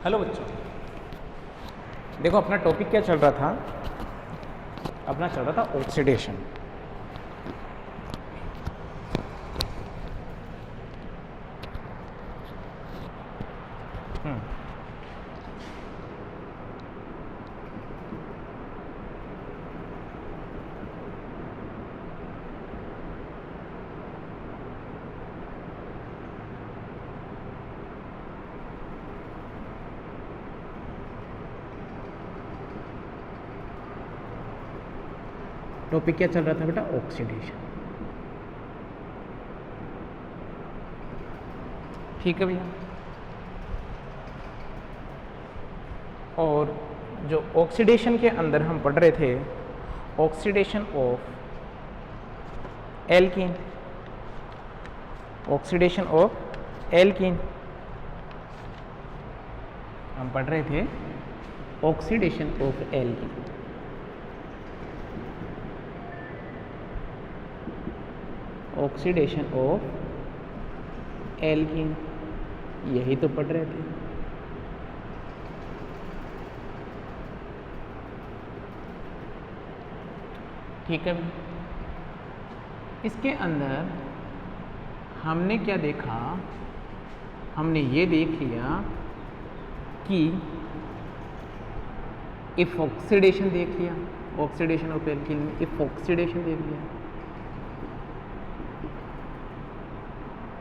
Hello बच्चों, देखो अपना टॉपिक क्या चल रहा था। अपना चल रहा था ऑक्सीडेशन। टॉपिक क्या चल रहा था बेटा? ऑक्सीडेशन। ठीक है भैया। और जो ऑक्सीडेशन के अंदर हम पढ़ रहे थे, oxidation of alkene, oxidation of alkene हम पढ़ रहे थे। Oxidation of alkene, oxidation of alkene, यही तो पढ़ रहे थे। ठीक है। इसके अंदर हमने क्या देखा? हमने ये देख लिया कि इफ ऑक्सीडेशन देख लिया, ऑक्सीडेशन ऑफ एल्कीन में इफ ऑक्सीडेशन देख लिया,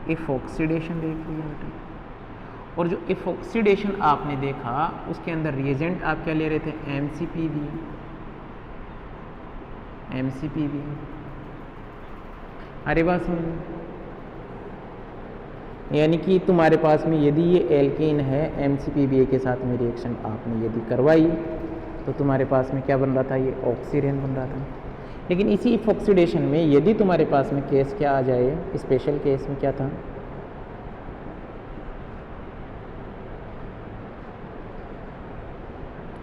इफ ऑक्सीडेशन देख लिया बेटा। और जो इफ ऑक्सीडेशन आपने देखा उसके अंदर रिएजेंट आप क्या ले रहे थे? MCPB, MCPB। अरे बात सुन, यानी कि तुम्हारे पास में यदि ये एल्कीन है, MCPBA के साथ में रिएक्शन आपने यदि करवाई तो तुम्हारे पास में क्या बन रहा था? ये ऑक्सीडेन बन रहा था। लेकिन इसी इफ ऑक्सीडेशन में यदि तुम्हारे पास में केस क्या आ जाए, स्पेशल केस में क्या था?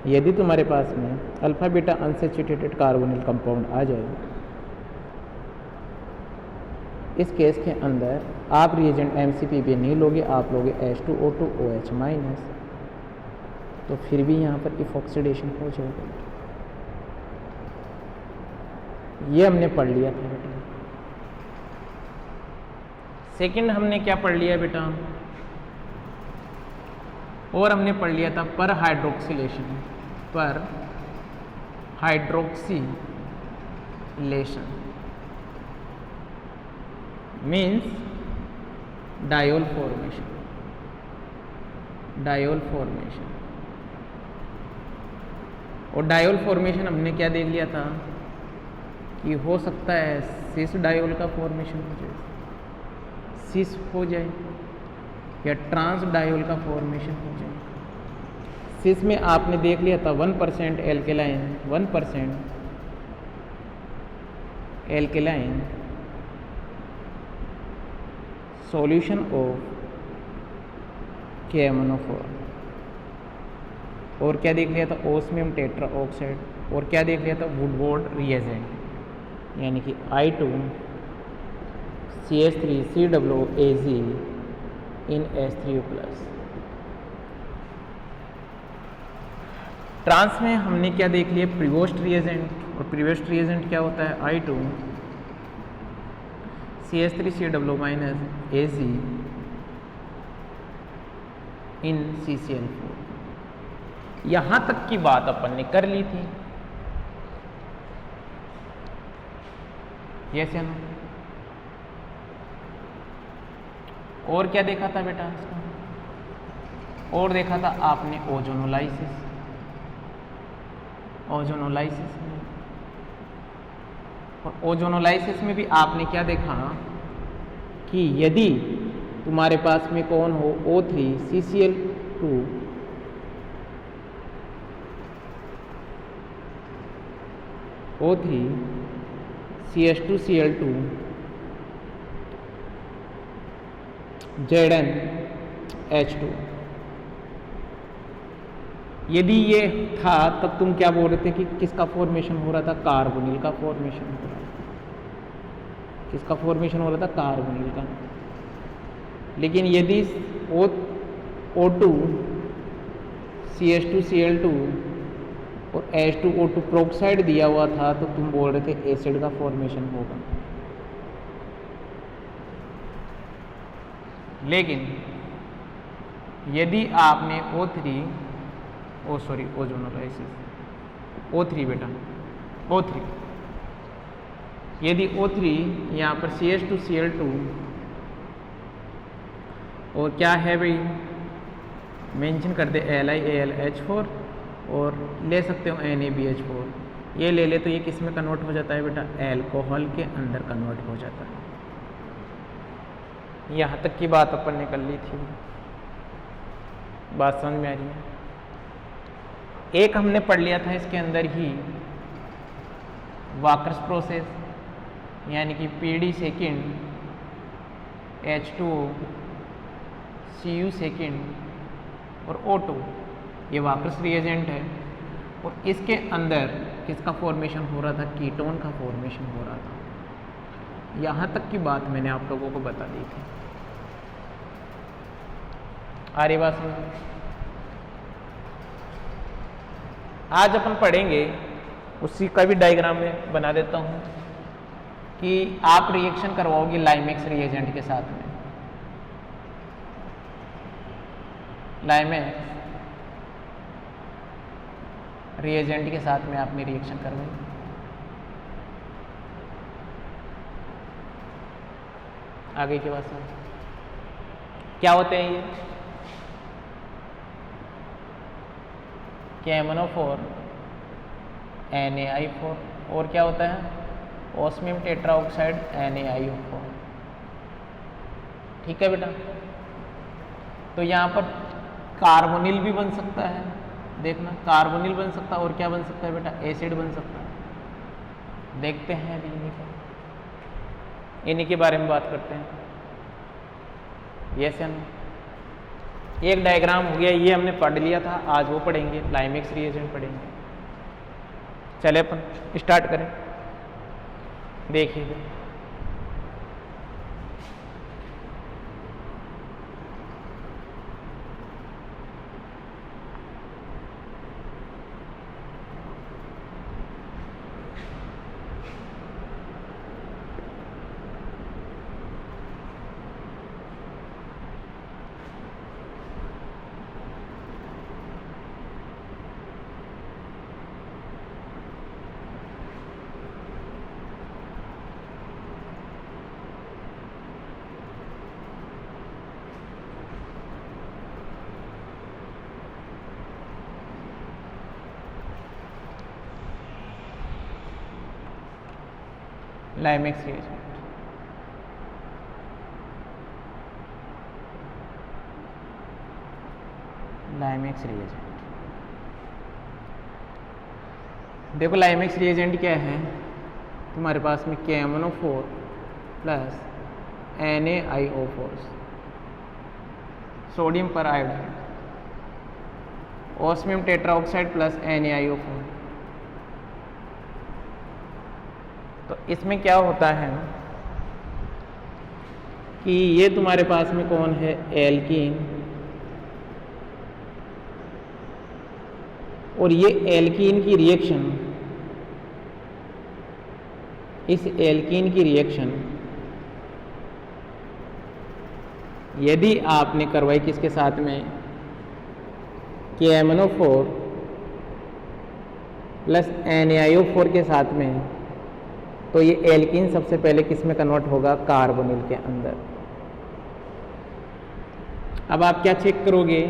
यदि तुम्हारे पास में alpha beta unsaturated carbonyl compound आ जाए, इस केस के अंदर आप रिएजेंट MCPB नहीं लोगे, आप लोगे H2O2OH माइनस, तो फिर भी यहाँ पर इफ ऑक्सीडेशन हो जाएगा। ये हमने पढ़ लिया था बेटा। सेकंड हमने क्या पढ़ लिया बेटा? और हमने पढ़ लिया था पर हाइड्रोक्सिलेशन, पर hydroxylation means diol formation, diol formation. और डायोल फॉर्मेशन हमने क्या देख लिया था कि हो सकता है सिस डायोल का फॉर्मेशन हो जाए, सिस हो जाए, या ट्रांस डायोल का फॉर्मेशन हो जाए। सिस में आपने देख लिया था 1% alkaline, 1% alkaline solution of KMnO4। और क्या देख लिया था? Osmium tetra oxide. और क्या देख लिया था? वुडवर्ड रिएजेंट, यानी कि I2CH3COOAZ इन H3O+। ट्रांस में हमने क्या देख लिया? Prevost reagent. और प्रीवोस्ट रिएजेंट क्या होता है? I2CH3COO- AZ इन CCl4। यहां तक की बात अपन ने कर ली थी। यस या नो? और क्या देखा था बेटा इसका? और देखा था आपने ओजोनोलाइसिस, ओजोनोलाइसिस में। और ओजोनोलाइसिस में भी आपने क्या देखा कि यदि तुम्हारे पास में कौन हो? O3CCl2 O3CH2Cl2 ZnH2, यदि ये था तब तुम क्या बोल रहे थे कि किसका फॉर्मेशन हो रहा था? कार्बोनिल का फॉर्मेशन हो रहा था। किसका फॉर्मेशन हो रहा था? कार्बोनिल का। लेकिन यदि O2 CH2Cl2 और H2O2 प्रोक्साइड दिया हुआ था, तो तुम बोल रहे थे एसिड का फॉर्मेशन होगा। लेकिन यदि आपने ओजोनोलाइसिस O3 बेटा O3, यदि O3 यहाँ पर CH2Cl2 और क्या है भाई, मेंशन कर दे AlH4 और ले सकते हो NaBH4, ये ले ले तो ये किस में कन्वर्ट हो जाता है बेटा, एल्कोहल के अंदर कन्वर्ट हो जाता है। यहाँ तक की बात अपन ने कर ली थी, बात समझ में आ रही है। एक हमने पढ़ लिया था इसके अंदर ही वाकर्स प्रोसेस, यानी कि PD second H2O Cu second और O2, ये वाकर्स रिएजेंट है। और इसके अंदर किसका फॉर्मेशन हो रहा था, कीटोन का फॉर्मेशन हो रहा था। यहाँ तक की बात मैंने आप लोगों को बता दी थी। आ रही बात समझ? आज अपन पढ़ेंगे, उसी का भी डायग्राम में बना देता हूँ कि आप रिएक्शन करवाओगे लाइमेक्स रिएजेंट के साथ में। लाइमेक्स रिएजेंट के साथ में आपने रिएक्शन करवाई। आगे की बात समझ? क्या होते हैं ये? KMnO4 NaI4 और क्या होता है, ऑस्मियम टेट्राऑक्साइड NaIO4। ठीक है बेटा, तो यहाँ पर कार्बोनिल भी बन सकता है, देखना कार्बोनिल बन सकता है, और क्या बन सकता है बेटा, एसिड बन सकता है। देखते हैं अभी इन्हीं के बारे में बात करते हैं। यस या नो? एक डायग्राम हो गया, ये हमने पढ़ लिया था, आज वो पढ़ेंगे, लाइमेक्स रिएजेंट पढ़ेंगे। चले अपन स्टार्ट करें, देखिए। Limax reagent, Limax reagent. देखो लाइमेक्स रिएजेंट क्या है, तुम्हारे पास में KMnO4 प्लस NaIO4, सोडियम पर iodide, osmium tetroxide plus NaIO4। तो इसमें क्या होता है कि ये तुम्हारे पास में कौन है, एल्कीन, और ये एल्कीन की रिएक्शन, इस एल्कीन की रिएक्शन यदि आपने करवाई किसके साथ में, KMnO4 प्लस NaIO4 के साथ में, तो ये एल्कीन सबसे पहले किस में कन्वर्ट होगा, कार्बोनिल के अंदर। अब आप क्या चेक करोगे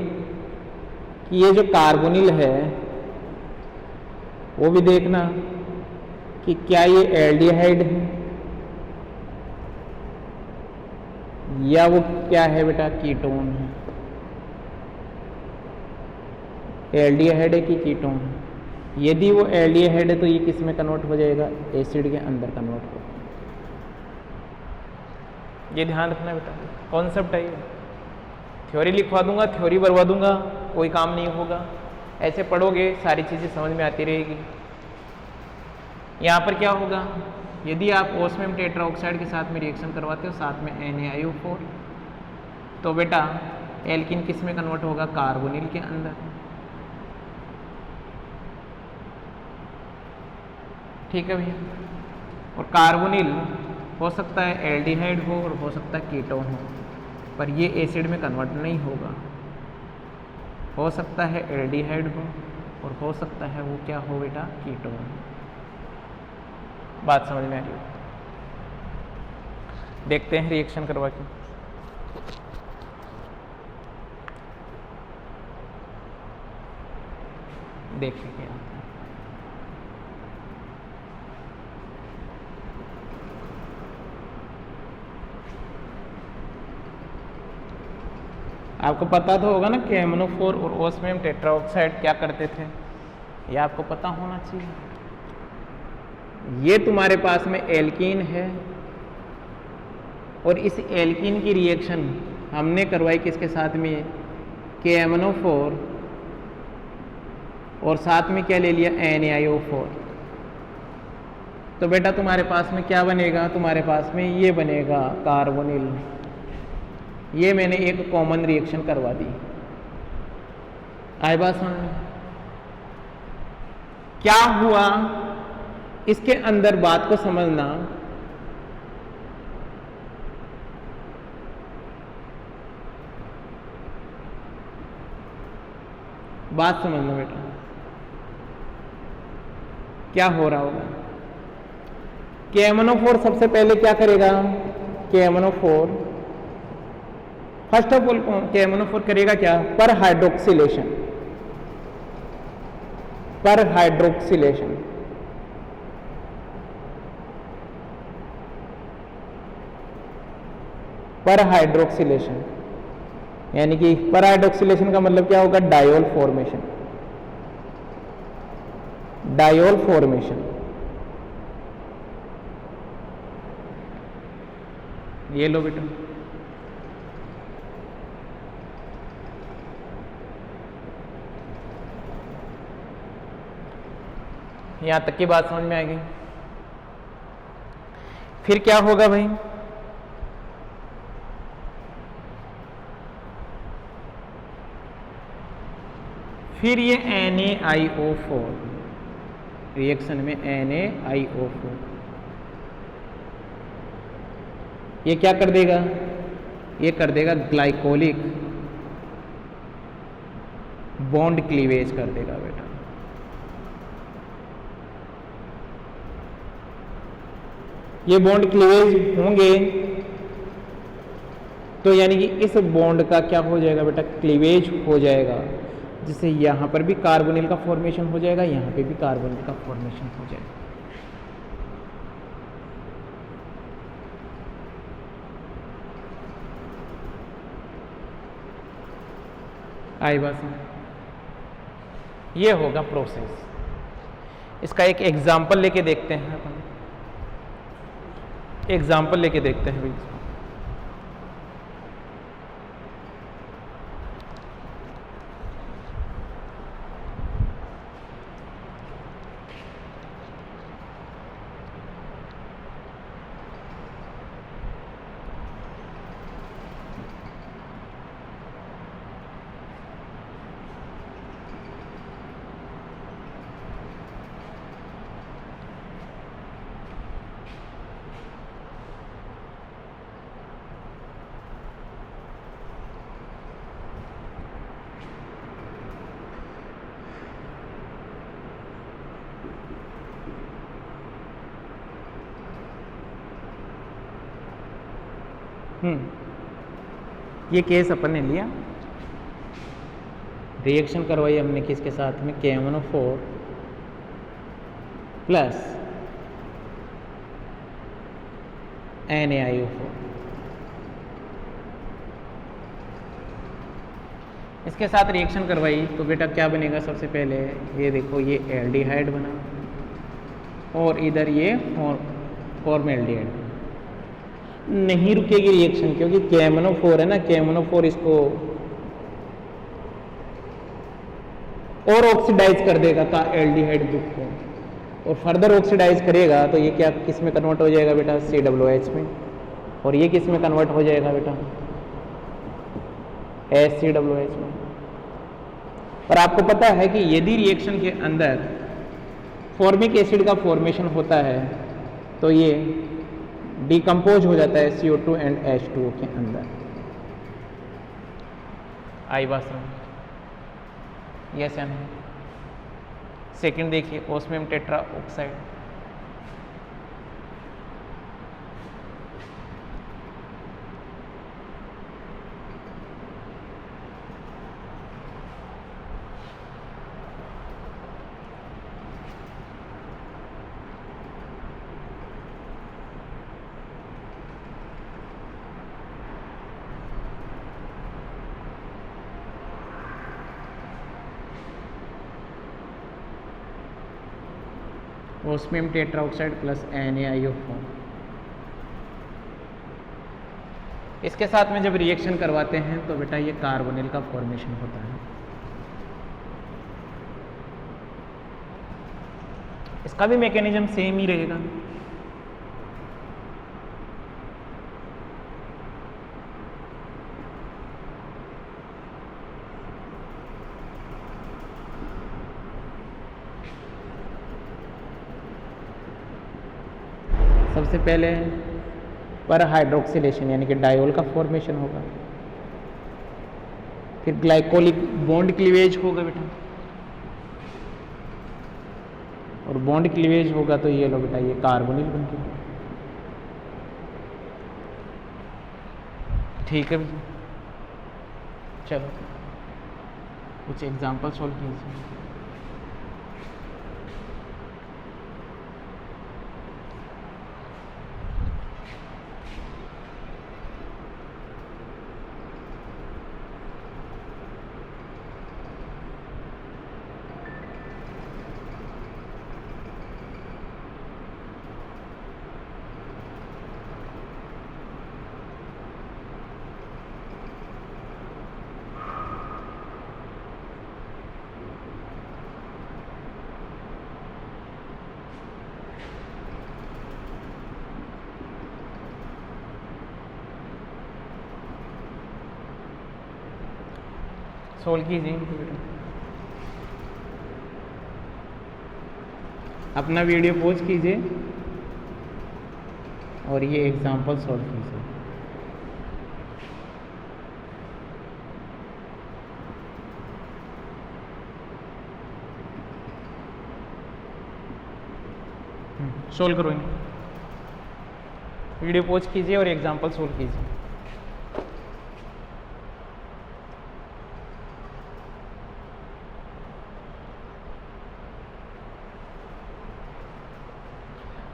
कि ये जो कार्बोनिल है वो भी देखना कि क्या ये एल्डिहाइड है या वो क्या है बेटा, कीटोन है। एल्डिहाइड है कि कीटोन है? यदि वो एल्डिहाइड है तो ये किस में कन्वर्ट हो जाएगा, एसिड के अंदर कन्वर्ट हो। ये ध्यान रखना बेटा, कॉन्सेप्ट है ये। थ्योरी लिखवा दूंगा, थ्योरी भरवा दूंगा, कोई काम नहीं होगा। ऐसे पढ़ोगे सारी चीज़ें समझ में आती रहेगी। यहाँ पर क्या होगा, यदि आप ऑस्मियम टेट्राऑक्साइड के साथ में रिएक्शन करवाते हो, साथ में NaIO4, तो बेटा एल्कीन किस में कन्वर्ट होगा, कार्बोनिल के अंदर। ठीक है भैया। और कार्बोनिल हो सकता है एल्डिहाइड हो और हो सकता है कीटोन हो, पर ये एसिड में कन्वर्ट नहीं होगा। हो सकता है एल्डिहाइड हो और हो सकता है वो क्या हो बेटा, कीटोन। बात समझ में आ रही हो? देखते हैं रिएक्शन करवा के। देखिए क्या होता है। आपको पता तो होगा ना कि एमोनोफोर और ओस्मियम टेट्राऑक्साइड क्या करते थे, ये आपको पता होना चाहिए। ये तुम्हारे पास में एल्कीन है और इस एल्कीन की रिएक्शन हमने करवाई किसके साथ में, KMnO4 और साथ में क्या ले लिया, NaIO4। तो बेटा तुम्हारे पास में क्या बनेगा, तुम्हारे पास में ये बनेगा कार्बोनिल। ये मैंने एक कॉमन रिएक्शन करवा दी। आई बात समझ में? क्या हुआ इसके अंदर, बात को समझना। बात समझना बेटा, क्या हो रहा होगा। KMnO4 सबसे पहले क्या करेगा, KMnO4 first of all KMnO4 करेगा क्या, पर हाइड्रोक्सिलेशन। पर हाइड्रोक्सिलेशन पर हाइड्रोक्सिलेशन यानी कि पर हाइड्रोक्सिलेशन का मतलब क्या होगा, डायोल फॉर्मेशन। डायोल फॉर्मेशन ये लो बेटा। यहां तक की बात समझ में आ गई। फिर क्या होगा भाई, फिर ये NaIO4 रिएक्शन में NaIO4 ये क्या कर देगा, ये कर देगा ग्लाइकोलिक बॉन्ड क्लीवेज कर देगा बेटा। ये बॉन्ड क्लीवेज होंगे तो यानी कि इस बॉन्ड का क्या हो जाएगा बेटा, क्लीवेज हो जाएगा, जिससे यहां पर भी कार्बोनिल का फॉर्मेशन हो जाएगा, यहां पे भी कार्बोनिल का फॉर्मेशन हो जाएगा। आई बात, ये होगा प्रोसेस। इसका एक एग्जाम्पल लेके देखते हैं अपन, एग्जाम्पल लेके देखते हैं भाई। ये केस अपन ने लिया, रिएक्शन करवाई हमने किसके साथ में, KMnO4 प्लस NaIO4। इसके साथ रिएक्शन करवाई तो बेटा क्या बनेगा, सबसे पहले ये देखो, ये एल्डिहाइड बना और इधर ये फॉर्मेल्डिहाइड। नहीं रुकेगी रिएक्शन क्योंकि KMnO4 है ना, KMnO4 इसको और ऑक्सीडाइज कर देगा का एल्डिहाइड ग्रुप को, और फर्दर ऑक्सीडाइज करेगा तो ये क्या किस में कन्वर्ट हो जाएगा बेटा, COOH में, और ये किस में कन्वर्ट हो जाएगा बेटा, HCOOH में। और आपको पता है कि यदि रिएक्शन के अंदर फॉर्मिक एसिड का फॉर्मेशन होता है तो ये डिकम्पोज हो जाता है CO2 एंड H2O के अंदर। आई बात समझ? यस या नो? सेकंड देखिए, osmium tetra oxide. Osmium tetroxide plus NaIO4। इसके साथ में जब रिएक्शन करवाते हैं तो बेटा ये कार्बोनिल का फॉर्मेशन होता है। इसका भी मैकेनिज्म सेम ही रहेगा। सबसे पहले पर हाइड्रोक्सिलेशन यानी कि डायोल का फॉर्मेशन होगा, फिर ग्लाइकोलिक बॉन्ड क्लीवेज होगा बेटा, और बॉन्ड क्लीवेज होगा तो ये लो बेटा ये कार्बोनिल बन के। ठीक है भैया, चलो कुछ एग्जांपल सॉल्व कीजिए। सोल्व कीजिए अपना वीडियो पॉज कीजिए और ये एग्जांपल सॉल्व कीजिए। सोल्व करो, वीडियो पॉज कीजिए और एग्जांपल सोल्व कीजिए।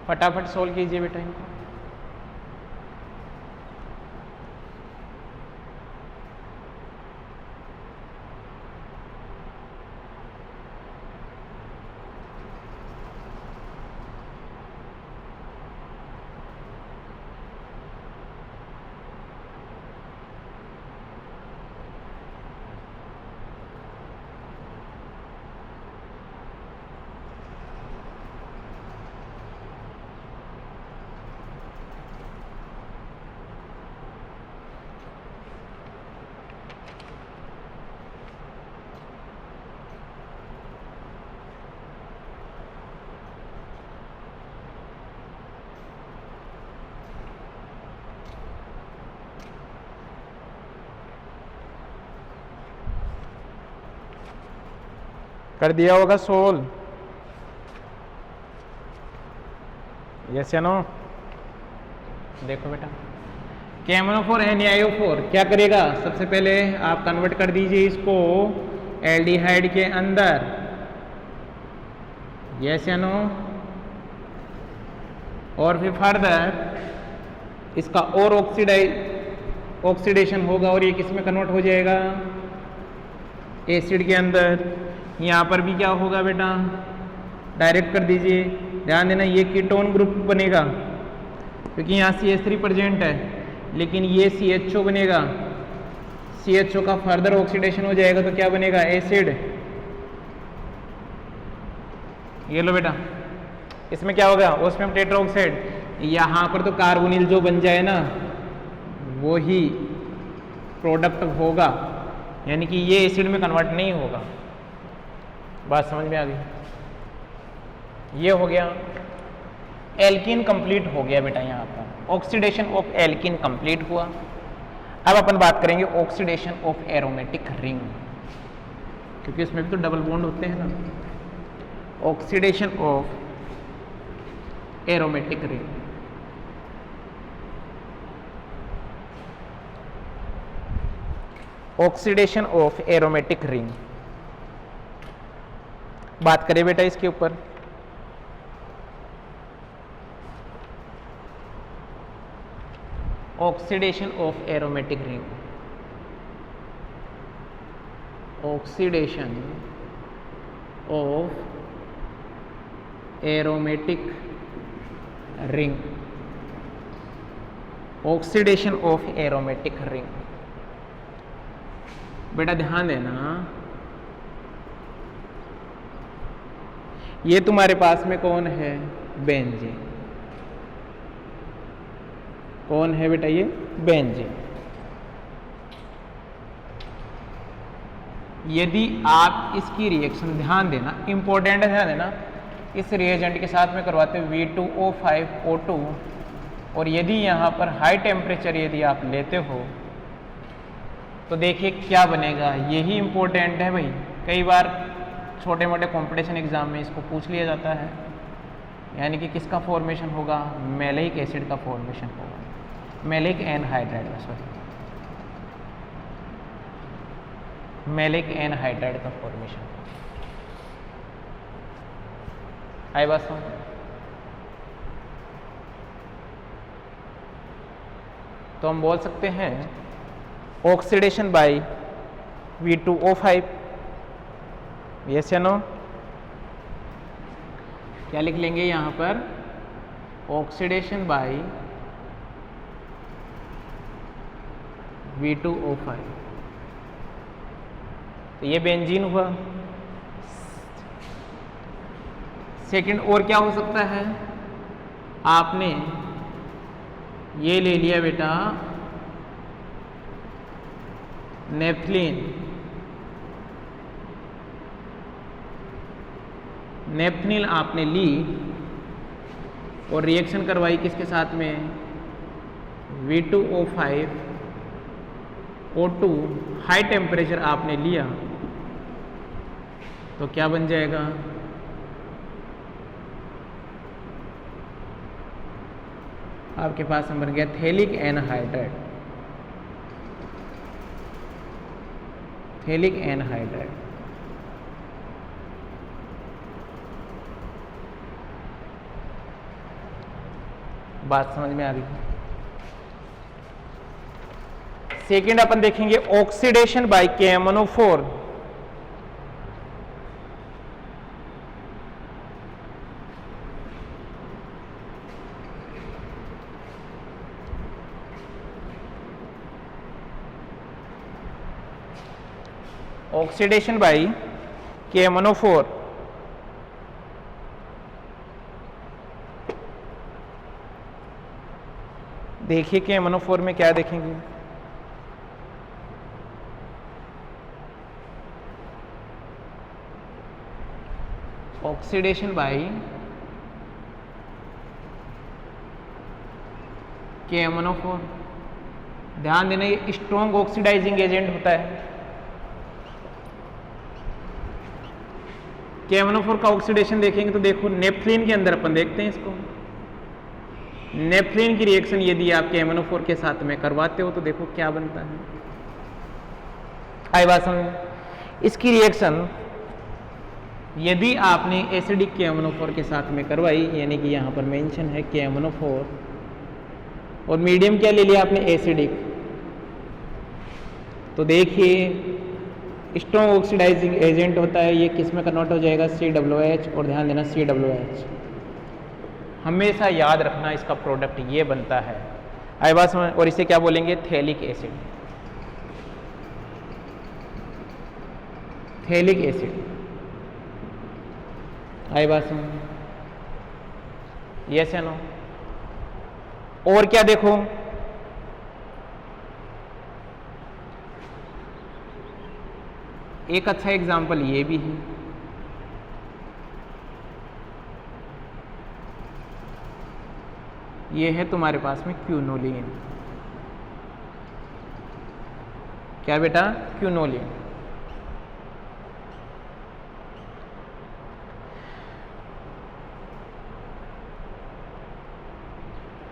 फटाफट सोल्व कीजिए बेटा इनको। कर दिया होगा सोल, यस या नो? देखो बेटा KMnO4 NaIO4 क्या करेगा, सबसे पहले आप कन्वर्ट कर दीजिए इसको एल्डिहाइड के अंदर, यस या नो? और फिर फर्दर इसका और ऑक्सीडेशन होगा और ये किस में कन्वर्ट हो जाएगा, एसिड के अंदर। यहाँ पर भी क्या होगा बेटा, डायरेक्ट कर दीजिए, ध्यान देना ये कीटोन ग्रुप बनेगा क्योंकि यहाँ CH3 प्रेजेंट है, लेकिन ये CHO बनेगा, CHO का फर्दर ऑक्सीडेशन हो जाएगा तो क्या बनेगा, एसिड। ये लो बेटा, इसमें क्या होगा, ओस्मियम टेट्राऑक्साइड। यहाँ पर तो कार्बोनिल जो बन जाए ना वो ही प्रोडक्ट होगा, यानी कि ये एसिड में कन्वर्ट नहीं होगा। बात समझ में आ गई? ये हो गया एल्कीन कंप्लीट हो गया बेटा। यहाँ पर ऑक्सीडेशन ऑफ एल्कीन कंप्लीट हुआ। अब अपन बात करेंगे ऑक्सीडेशन ऑफ एरोमेटिक रिंग, क्योंकि इसमें भी तो डबल बॉन्ड होते हैं ना। Oxidation of aromatic ring, oxidation of aromatic ring, बात करें बेटा इसके ऊपर। Oxidation of aromatic ring, oxidation of aromatic ring, oxidation of aromatic ring. बेटा ध्यान देना, ये तुम्हारे पास में कौन है? बेंजीन। कौन है बेटा? ये बेंजीन। यदि आप इसकी रिएक्शन, ध्यान देना, इंपॉर्टेंट है, ध्यान देना, इस रिएजेंट के साथ में करवाते हैं V2O5O2, और यदि यहाँ पर हाई टेम्परेचर यदि आप लेते हो तो देखिए क्या बनेगा। यही इंपॉर्टेंट है भाई, कई बार छोटे मोटे कंपटीशन एग्जाम में इसको पूछ लिया जाता है। यानी कि किसका फॉर्मेशन होगा? मैलिक एसिड का फॉर्मेशन होगा, मैलिक एनहाइड्राइड का, सॉरी, मैलिक एनहाइड्राइड का फॉर्मेशन। आई बात समझ? तो हम बोल सकते हैं ऑक्सीडेशन बाय V2O5, यस या नो? क्या लिख लेंगे यहाँ पर? Oxidation by V2O5। तो ये बेंजीन हुआ। सेकंड और क्या हो सकता है? आपने ये ले लिया बेटा नेफ्थलीन, नेफ्थनील आपने ली और रिएक्शन करवाई किसके साथ में? V2O5O2, हाई टेम्परेचर आपने लिया तो क्या बन जाएगा? आपके पास बन गया थैलिक एनहाइड्राइड, थैलिक एनहाइड्राइड। बात समझ में आ रही है? सेकेंड अपन देखेंगे oxidation bye KMnO4। Oxidation bye KMnO4, देखिए KMnO4 में क्या देखेंगे? ऑक्सीडेशन बाय KMnO4, ध्यान देना ये स्ट्रॉन्ग ऑक्सीडाइजिंग एजेंट होता है। KMnO4 का ऑक्सीडेशन देखेंगे तो देखो नेफ्थलीन के अंदर अपन देखते हैं इसको। नेफ्थलीन की रिएक्शन यदि आप KMnO4 के साथ में करवाते हो तो देखो क्या बनता है। आई बात समझ? इसकी रिएक्शन यदि आपने एसिडिक KMnO4 के साथ में करवाई, यानी कि यहाँ पर मेंशन है KMnO4, और मीडियम क्या ले लिया आपने? एसिडिक, तो देखिए स्ट्रॉन्ग ऑक्सीडाइजिंग एजेंट होता है। ये किस में कन्वर्ट हो जाएगा? COH, और ध्यान देना COH हमेशा याद रखना, इसका प्रोडक्ट ये बनता है। आई बात समझ? और इसे क्या बोलेंगे? Phthalic acid, phthalic acid. आई बात समझ? यस या नो? और क्या देखो, एक अच्छा एग्जाम्पल ये भी है। ये है तुम्हारे पास में क्यूनोलिन। क्या बेटा? क्यूनोलिन।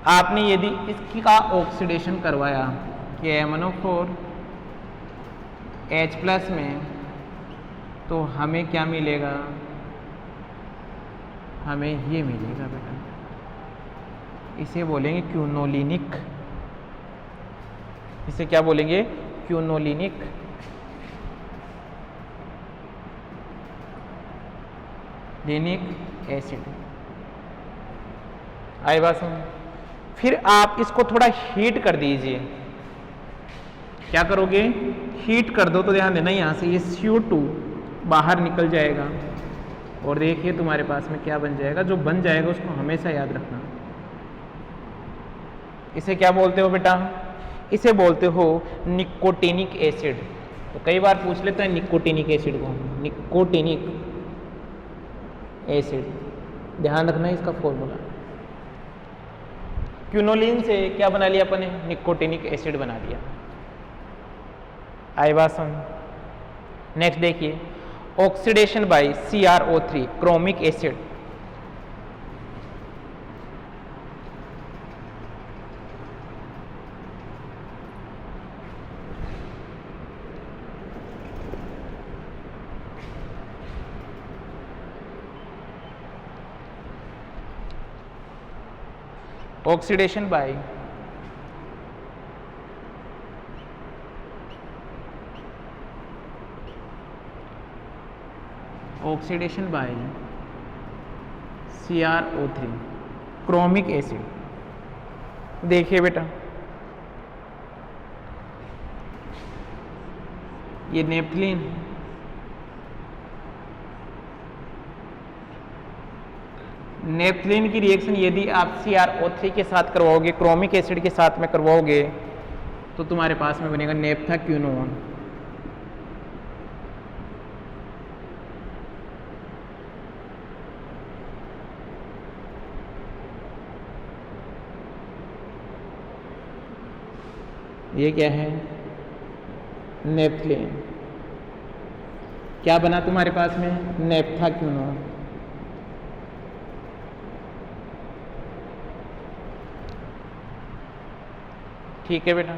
आपने यदि इसका ऑक्सीडेशन करवाया कि MnO4 H+ में, तो हमें क्या मिलेगा? हमें ये मिलेगा बेटा, इसे बोलेंगे क्यूनोलिनिक। इसे क्या बोलेंगे? क्यूनोलिनिक। लिनिक एसिड। आई बात समझ? फिर आप इसको थोड़ा हीट कर दीजिए। क्या करोगे? हीट कर दो। तो ध्यान देना, यहाँ से ये CO2 बाहर निकल जाएगा और देखिए तुम्हारे पास में क्या बन जाएगा। जो बन जाएगा उसको हमेशा याद रखना। इसे क्या बोलते हो बेटा? इसे बोलते हो निकोटिनिक एसिड। तो कई बार पूछ लेते हैं निकोटिनिक एसिड को, निकोटिनिक एसिड। ध्यान रखना है इसका फॉर्मूला। क्यूनोलिन से क्या बना लिया अपन ने? निकोटिनिक एसिड बना लिया। आई बात समझ? नेक्स्ट देखिए, oxidation by CrO3 chromic acid. Oxidation by CrO3 chromic acid. देखिए बेटा, ये नेपथलीन, नेपथलीन की रिएक्शन यदि आप CrO3 के साथ करवाओगे, क्रोमिक एसिड के साथ में करवाओगे, तो तुम्हारे पास में बनेगा नेप्थाक्यूनोन। ये क्या है? नेपथलीन। क्या बना तुम्हारे पास में? नेप्थाक्यूनोन। ठीक है बेटा।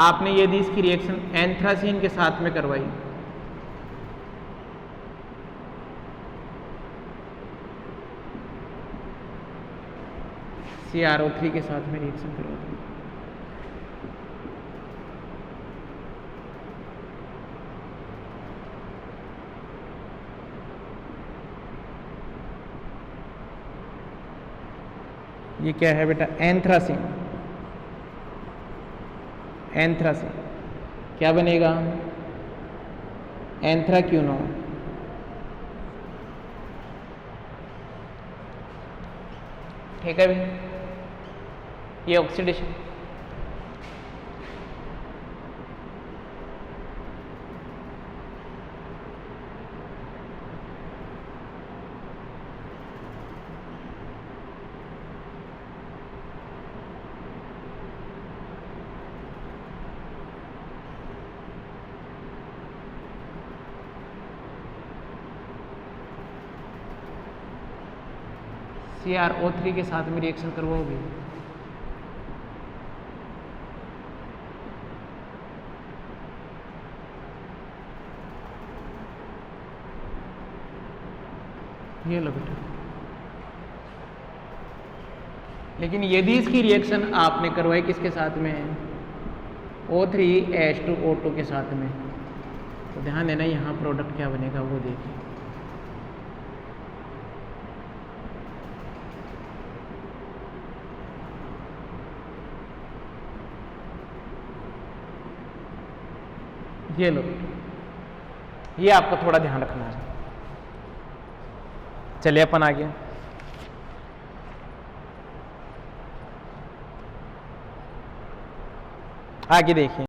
आपने यदि इसकी रिएक्शन एंथ्रासीन के साथ में करवाई, CrO3 के साथ में रिएक्शन करवा दी, ये क्या है बेटा? एंथ्रासीन। एंथ्रासीन क्या बनेगा? एंथ्राक्यूनोन। ठीक है भाई, ये ऑक्सीडेशन। CrO3 के साथ में रिएक्शन करवाओगे, ये लो बेटा। लेकिन यदि इसकी रिएक्शन आपने करवाई किसके साथ में? O3H2O2 के साथ में, तो ध्यान देना यहाँ प्रोडक्ट क्या बनेगा वो देखिए। ये लो, ये आपको थोड़ा ध्यान रखना है। चलिए अपन आगे। आगे देखिए।